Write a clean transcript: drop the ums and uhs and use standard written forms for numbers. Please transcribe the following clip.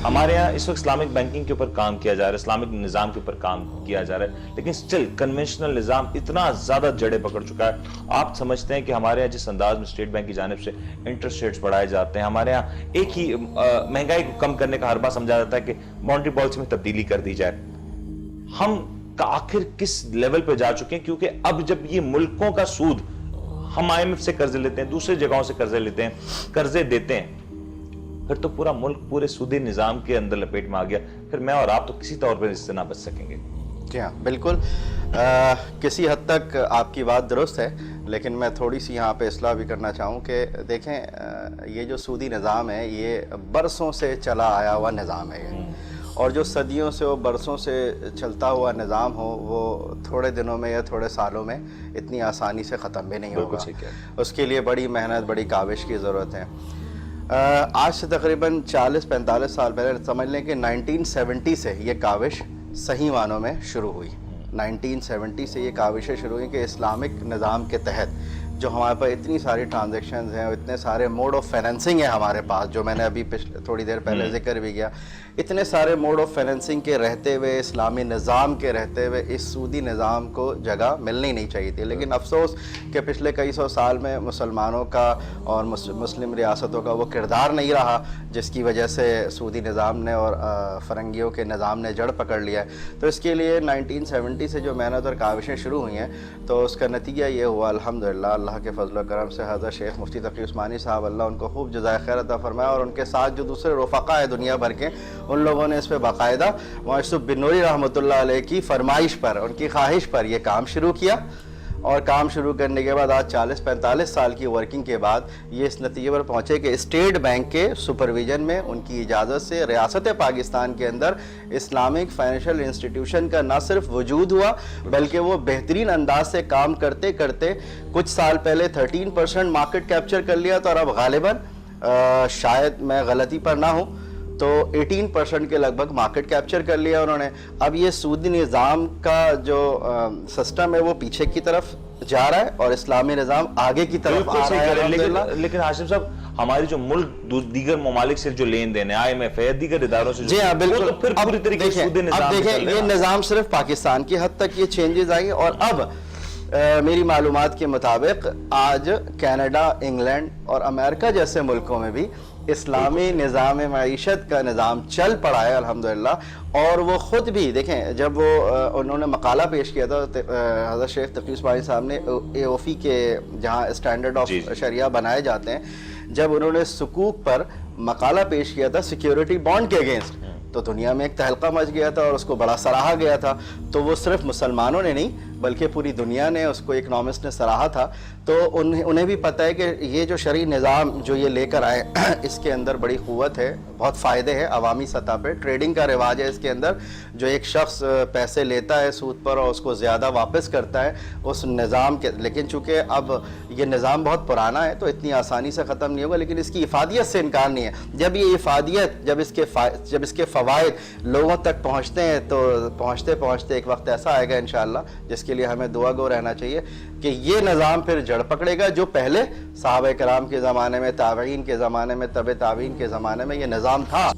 ہمارے یہاں اس وقت اسلامک بینکنگ کے اوپر کام کیا جا رہا ہے، اسلامک نظام کے اوپر کام کیا جا رہا ہے، لیکن سٹل کنونشنل نظام اتنا زیادہ جڑے پکڑ چکا ہے۔ آپ سمجھتے ہیں کہ ہمارے یہاں جس انداز میں اسٹیٹ بینک کی جانب سے انٹرسٹ ریٹس بڑھائے جاتے ہیں، ہمارے یہاں ایک ہی مہنگائی کو کم کرنے کا حربہ سمجھا جاتا ہے کہ مانیٹری پالیسی میں تبدیلی کر دی جائے۔ ہم آخر کس لیول پہ جا چکے ہیں؟ کیونکہ اب جب یہ ملکوں کا سود، ہم آئی ایم ایف سے قرضے لیتے ہیں، دوسرے جگہوں سے قرضے لیتے ہیں، قرضے دیتے ہیں، پھر تو پورا ملک پورے سودی نظام کے اندر لپیٹ میں آ گیا، پھر میں اور آپ تو کسی طور پر اس سے نہ بچ سکیں گے۔ جی ہاں بالکل، کسی حد تک آپ کی بات درست ہے، لیکن میں تھوڑی سی یہاں پہ اصلاح بھی کرنا چاہوں کہ دیکھیں یہ جو سودی نظام ہے یہ برسوں سے چلا آیا ہوا نظام ہے، اور جو صدیوں سے وہ برسوں سے چلتا ہوا نظام ہو وہ تھوڑے دنوں میں یا تھوڑے سالوں میں اتنی آسانی سے ختم بھی نہیں ہوگا، اس کے لیے بڑی محنت بڑی کاوش کی ضرورت ہے۔ آج سے تقریباً 40-45 سال پہلے سمجھ لیں کہ 1970 سے یہ کاوش صحیح معنوں میں شروع ہوئی۔ 1970 سے یہ کاوشیں شروع ہوئی کہ اسلامک نظام کے تحت جو ہمارے پاس اتنی ساری ٹرانزیکشنز ہیں، اتنے سارے موڈ آف فائنینسنگ ہیں ہمارے پاس، جو میں نے ابھی تھوڑی دیر پہلے ذکر بھی کیا، اتنے سارے موڈ آف فائنینسنگ کے رہتے ہوئے، اسلامی نظام کے رہتے ہوئے اس سودی نظام کو جگہ ملنی نہیں چاہیے تھی۔ لیکن افسوس کہ پچھلے کئی سو سال میں مسلمانوں کا اور مسلم ریاستوں کا وہ کردار نہیں رہا جس کی وجہ سے سودی نظام نے اور فرنگیوں کے نظام نے جڑ پکڑ لیا ہے۔ تو اس کے لیے 1970 سے جو محنت اور کاوشیں شروع ہوئی ہیں، تو اس کا نتیجہ یہ ہوا الحمدللہ اللہ کے فضل و کرم سے، حضرت شیخ مفتی تقی عثمانی صاحب اللہ ان کو خوب جزائے خیر عطا فرمائے، اور ان کے ساتھ جو دوسرے رفقا ہیں دنیا بھر کے، ان لوگوں نے اس پہ باقاعدہ یوسف بن نوری رحمۃ اللہ علیہ کی فرمائش پر، ان کی خواہش پر یہ کام شروع کیا، اور کام شروع کرنے کے بعد آج 40-45 سال کی ورکنگ کے بعد یہ اس نتیجے پر پہنچے کہ اسٹیٹ بینک کے سپرویژن میں ان کی اجازت سے ریاست پاکستان کے اندر اسلامک فائنینشیل انسٹیٹیوشن کا نہ صرف وجود ہوا بلکہ وہ بہترین انداز سے کام کرتے کرتے کچھ سال پہلے 13% مارکیٹ کیپچر کر لیا، تو اور اب غالباً شاید میں غلطی پر نہ ہوں تو 18% کے لگ بھگ مارکیٹ کیپچر کر لیا انہوں نے۔ اب یہ سودی نظام کا جو سسٹم ہے وہ پیچھے کی طرف جا رہا ہے اور اسلامی نظام آگے کی طرف آ رہا ہے الحمدللہ۔ لیکن ہاشم صاحب، ہماری جو ملک دیگر ممالک سے جو لین دین ہے، آئی ایم ایف ہے، دیگر اداروں سے، جی ہاں بالکل، پوری طریقے سے سودی نظام اب دیکھیں یہ نظام صرف پاکستان کی حد تک یہ چینجز آئی، اور اب میری معلومات کے مطابق آج کینیڈا، انگلینڈ اور امریکہ جیسے ملکوں میں بھی اسلامی نظام معیشت کا نظام چل پڑا ہے الحمدللہ۔ اور وہ خود بھی دیکھیں، جب وہ انہوں نے مقالہ پیش کیا تھا حضرت شیخ تقی عثمانی صاحب نے اے او فی کے جہاں اسٹینڈرڈ آف شریعہ بنائے جاتے ہیں، جب انہوں نے سکوک پر مقالہ پیش کیا تھا سیکیورٹی بانڈ کے اگینسٹ، تو دنیا میں ایک تہلکہ مچ گیا تھا اور اس کو بڑا سراہا گیا تھا۔ تو وہ صرف مسلمانوں نے نہیں بلکہ پوری دنیا نے اس کو، اکنامسٹ نے سراہا تھا۔ تو انہیں بھی پتہ ہے کہ یہ جو شرعی نظام جو یہ لے کر آئے اس کے اندر بڑی قوت ہے، بہت فائدے ہیں عوامی سطح پہ، ٹریڈنگ کا رواج ہے اس کے اندر، جو ایک شخص پیسے لیتا ہے سود پر اور اس کو زیادہ واپس کرتا ہے اس نظام کے۔ لیکن چونکہ اب یہ نظام بہت پرانا ہے تو اتنی آسانی سے ختم نہیں ہوگا، لیکن اس کی افادیت سے انکار نہیں ہے۔ جب یہ افادیت، جب اس کے فوائد لوگوں تک پہنچتے ہیں تو پہنچتے پہنچتے ایک وقت ایسا آئے گا انشاءاللہ جس کے لیے ہمیں دعا گو رہنا چاہیے کہ یہ نظام پھر جڑ پکڑے گا، جو پہلے صحابہ کرام کے زمانے میں، تابعین کے زمانے میں، تبع تابعین کے زمانے میں یہ نظام تھا۔